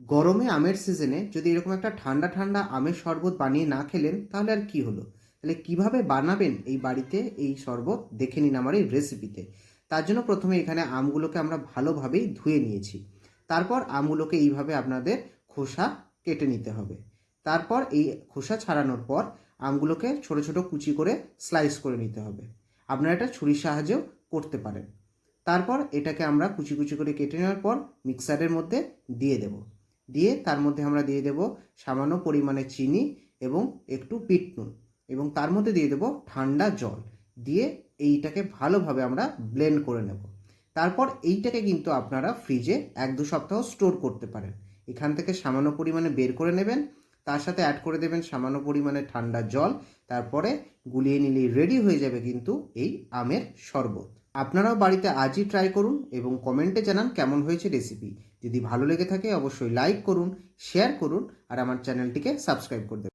গরমে আমের সিজনে যদি এরকম একটা ঠান্ডা ঠান্ডা আমের শরবত বানিয়ে না খেলেন তাহলে আর কি হলো। তাহলে কিভাবে বানাবেন এই বাড়িতে এই শরবত দেখে নিন আমার এই রেসিপিতে। তার জন্য প্রথমে এখানে আমগুলোকে আমরা ভালোভাবেই ধুয়ে নিয়েছি। তারপর আমগুলোকে এইভাবে আপনাদের খোসা কেটে নিতে হবে। তারপর এই খোসা ছাড়ানোর পর আমগুলোকে ছোট ছোট কুচি করে স্লাইস করে নিতে হবে। আপনারা এটা ছুরির সাহায্যেও করতে পারেন। তারপর এটাকে আমরা কুচি কুচি করে কেটে নেওয়ার পর মিক্সারের মধ্যে দিয়ে দেব। দিয়ে তার মধ্যে আমরা দিয়ে দেব সামান্য পরিমাণে চিনি এবং একটু বিট নুন, এবং তার মধ্যে দিয়ে দেব ঠান্ডা জল। দিয়ে এইটাকে ভালোভাবে আমরা ব্লেন্ড করে নেব। তারপর এইটাকে কিন্তু আপনারা ফ্রিজে 1-2 সপ্তাহ স্টোর করতে পারেন। এখান থেকে সামান্য পরিমাণে বের করে নেবেন, তার সাথে অ্যাড করে দেবেন সামান্য পরিমাণে ঠান্ডা জল। তারপরে গুলিয়ে নিলেই রেডি হয়ে যাবে কিন্তু এই আমের শরবত। আপনারাও বাড়িতে আজই ট্রাই করুন এবং কমেন্টে জানান কেমন হয়েছে রেসিপি। যদি ভালো লেগে থাকে অবশ্যই লাইক করুন, শেয়ার করুন আর আমার চ্যানেলটিকে সাবস্ক্রাইব করে দেবেন।